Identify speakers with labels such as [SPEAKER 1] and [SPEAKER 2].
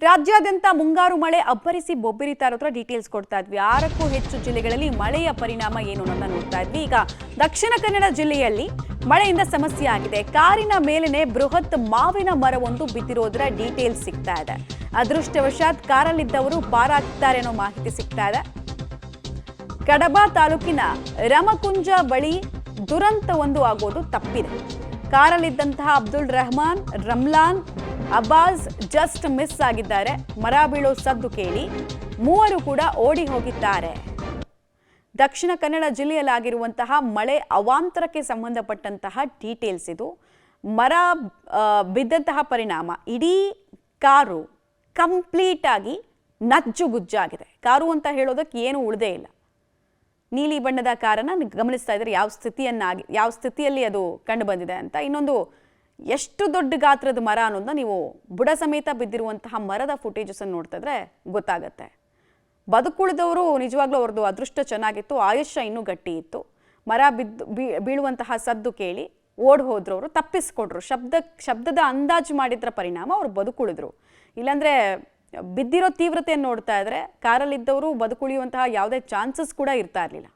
[SPEAKER 1] ರಾಜ್ಯಾದ್ಯಂತ ಮುಂಗಾರು ಮಳೆ ಅಬ್ಬರಿಸಿ ಬೊಬ್ಬಿರಿತಾ ಇರೋದ್ರ ಡೀಟೇಲ್ಸ್ ಕೊಡ್ತಾ ಇದ್ವಿ. 6ಕ್ಕೂ ಹೆಚ್ಚು ಜಿಲ್ಲೆಗಳಲ್ಲಿ ಮಳೆಯ ಪರಿಣಾಮ ಏನು ಅನ್ನೋದನ್ನ ನೋಡ್ತಾ ಇದ್ವಿ. ಈಗ ದಕ್ಷಿಣ ಕನ್ನಡ ಜಿಲ್ಲೆಯಲ್ಲಿ ಮಳೆಯಿಂದ ಸಮಸ್ಯೆ ಆಗಿದೆ. ಕಾರಿನ ಮೇಲೇನೆ ಬೃಹತ್ ಮಾವಿನ ಮರವೊಂದು ಬಿದ್ದಿರೋದ್ರ ಡೀಟೇಲ್ಸ್ ಸಿಗ್ತಾ ಇದೆ. ಅದೃಷ್ಟವಶಾತ್ ಕಾರಲ್ಲಿದ್ದವರು ಪಾರಾಗ್ತಾರೆ ಅನ್ನೋ ಮಾಹಿತಿ ಸಿಗ್ತಾ ಇದೆ. ಕಡಬ ತಾಲೂಕಿನ ರಮಕುಂಜ ಬಳಿ ದುರಂತವೊಂದು ಆಗೋದು ತಪ್ಪಿದೆ. ಕಾರಲ್ಲಿದ್ದಂತಹ ಅಬ್ದುಲ್ ರೆಹಮಾನ್, ರಮ್ಲಾನ್, ಅಬ್ಬಾಸ್ ಜಸ್ಟ್ ಮಿಸ್ ಆಗಿದ್ದಾರೆ. ಮರ ಬೀಳೋ ಸದ್ದು ಕೇಳಿ ಮೂವರು ಕೂಡ ಓಡಿ ಹೋಗಿದ್ದಾರೆ. ದಕ್ಷಿಣ ಕನ್ನಡ ಜಿಲ್ಲೆಯಲ್ಲಾಗಿರುವಂತಹ ಮಳೆ ಅವಾಂತರಕ್ಕೆ ಸಂಬಂಧಪಟ್ಟಂತಹ ಡೀಟೇಲ್ಸ್ ಇದು. ಮರ ಬಿದ್ದಂತಹ ಪರಿಣಾಮ ಇಡೀ ಕಾರು ಕಂಪ್ಲೀಟ್ ಆಗಿ ನಜ್ಜುಗುಜ್ಜಾಗಿದೆ. ಕಾರು ಅಂತ ಹೇಳೋದಕ್ಕೆ ಏನು ಉಳಿದೇ ಇಲ್ಲ. ನೀಲಿ ಬಣ್ಣದ ಕಾರನ್ನು ಗಮನಿಸ್ತಾ ಇದ್ದಾರೆ, ಯಾವ ಸ್ಥಿತಿಯಲ್ಲಿ ಅದು ಕಂಡು ಬಂದಿದೆ ಅಂತ. ಇನ್ನೊಂದು, ಎಷ್ಟು ದೊಡ್ಡ ಗಾತ್ರದ ಮರ ಅನ್ನೋದನ್ನ ನೀವು ಬುಡ ಸಮೇತ ಬಿದ್ದಿರುವಂತಹ ಮರದ ಫುಟೇಜಸ್ ಅನ್ನು ನೋಡ್ತಾ ಇದ್ರೆ ಗೊತ್ತಾಗತ್ತೆ. ಬದುಕುಳಿದವರು ನಿಜವಾಗ್ಲೂ ಅವ್ರದ್ದು ಅದೃಷ್ಟ ಚೆನ್ನಾಗಿತ್ತು, ಆಯುಷ್ಯ ಇನ್ನೂ ಗಟ್ಟಿ ಇತ್ತು. ಮರ ಬೀಳುವಂತಹ ಸದ್ದು ಕೇಳಿ ಓಡ್ ಹೋದ್ರು, ಅವರು ತಪ್ಪಿಸ್ಕೊಡ್ರು. ಶಬ್ದದ ಅಂದಾಜು ಮಾಡಿದ್ರ ಪರಿಣಾಮ ಅವರು ಬದುಕುಳಿದ್ರು. ಇಲ್ಲಾಂದ್ರೆ ಬಿದ್ದಿರೋ ತೀವ್ರತೆಯನ್ನು ನೋಡ್ತಾ ಇದ್ರೆ ಕಾರಲ್ಲಿದ್ದವರು ಬದುಕುಳಿಯುವಂತಹ ಯಾವುದೇ ಚಾನ್ಸಸ್ ಕೂಡ ಇರ್ತಾ ಇರಲಿಲ್ಲ.